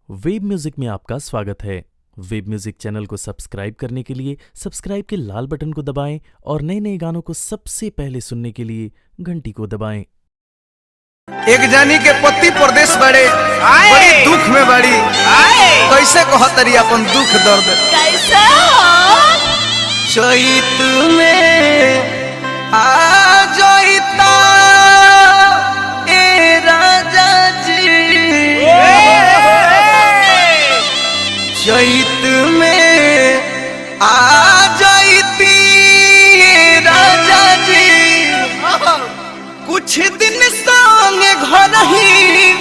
Web music में आपका स्वागत है। वेब म्यूजिक चैनल को सब्सक्राइब करने के लिए सब्सक्राइब के लाल बटन को दबाएं और नए नए गानों को सबसे पहले सुनने के लिए घंटी को दबाएं। एक जानी के पति प्रदेश बड़े बड़ी दुख में बड़ी कैसे कहतरी अपन दुख दर्द कैसे चैत में आ जइता ए राजा जी चैत में आ जइती ए राजा जी कुछ दिन संगे घर ही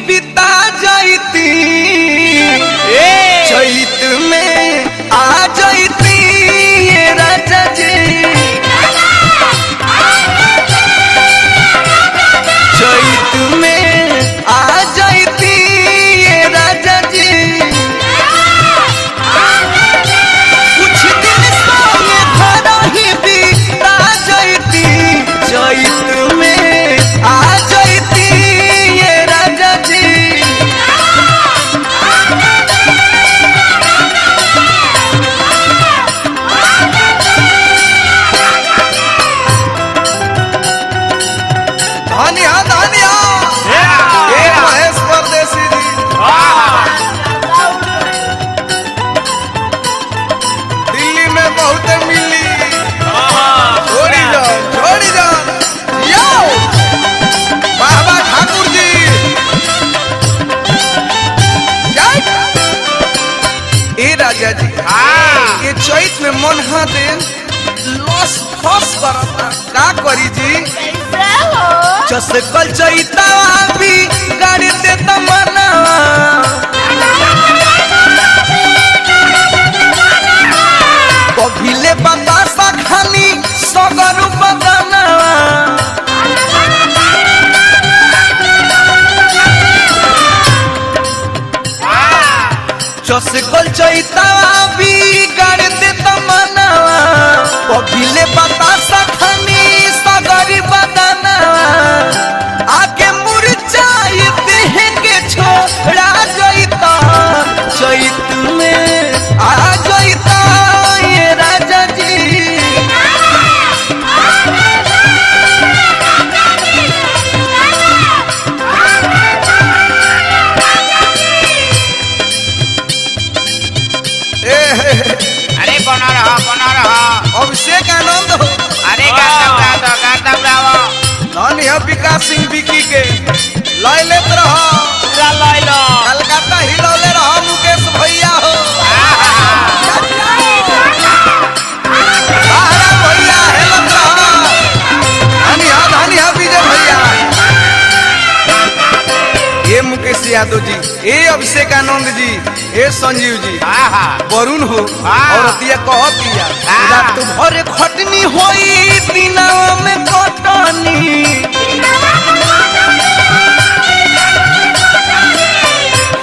बिता जइती चैत में आ जइती ए राजा जी चैत में आ जइती ए राजा जी कुछ दिन संगे घर ही बिता जइती चैत में आ जइती ए राजा जी धनिया धनिया ए महेश परदेसी जी दिल्ली में बहुत मिली छोड़ी जान यो बाबा ठाकुर जी जय ए राजा जी ये चैत में मन हा दे लॉस फस करता का करी जी जस कल चैता भी गाड़ी दे तमन्ना कभिले बतासा खानी सगरु बदना जस कल चैता भी गाड़ी दे तमन्ना कभिले बतासा खानी सगरु बदना आके मुरझाई देह के छोड़ा जइता चैत में आ जइता ये राजा जी अरे बना रहा अभिषेक आनंद हो अरे गाता ब्रावो धनी है विकास सिंह विकी के लय लेत रहो पूरा लय लो कलकत्ता हिलौले रहो मुकेश भैया हो सारा भैया हेलत रहो धनी है विजय भैया ये मुकेश यादव जी ये अभिषेक आनंद जी ये संजीव जी वरुण हो और अतिया कहतिया रात भर खटनी होई दिनवा में कटनी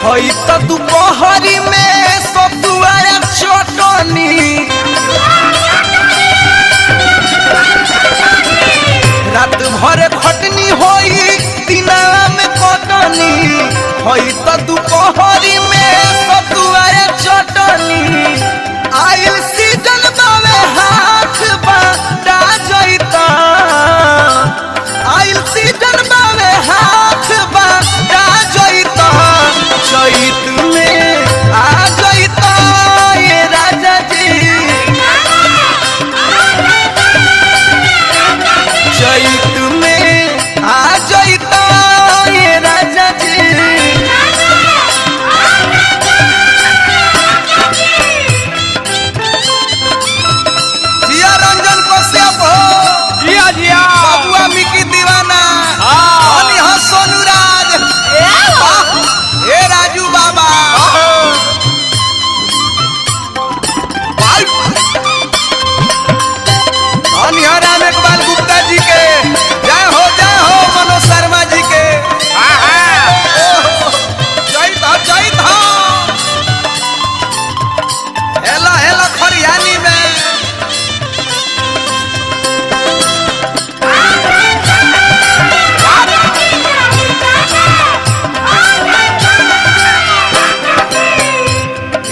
होई त दोपहरी में सतुआ चटनी रात भर खटनी होई दिनवा में कटनी होई त दोपहरी में सतुआ चटनी आइल सीजन बावे हाथ बाटा जइता आइल सीजन बावे हाथ बाटा जइता चैत में आ जइता ये राजा जी चैत में आ जइता ये राजा जी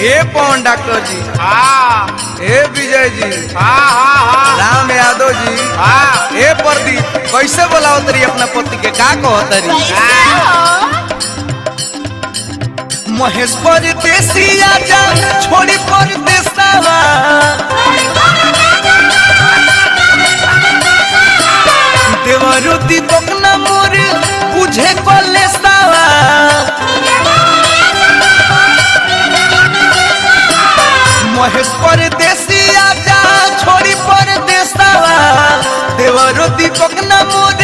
ए पवन डॉक्टर जी, हाँ ए विजय जी, हाँ हाँ हाँ राम यादव जी, हाँ ए प्रदीप, कैसे बोलाओ तरी अपना पति के, का कहो तरी? महेश परदेसी आजा छोड़ी परदेसवा, देवरु दीपक न मोर बुझे कलेसवा, महेश परदेसी आजा छोड़ी परदेसवा, देवरु दीपक न मोर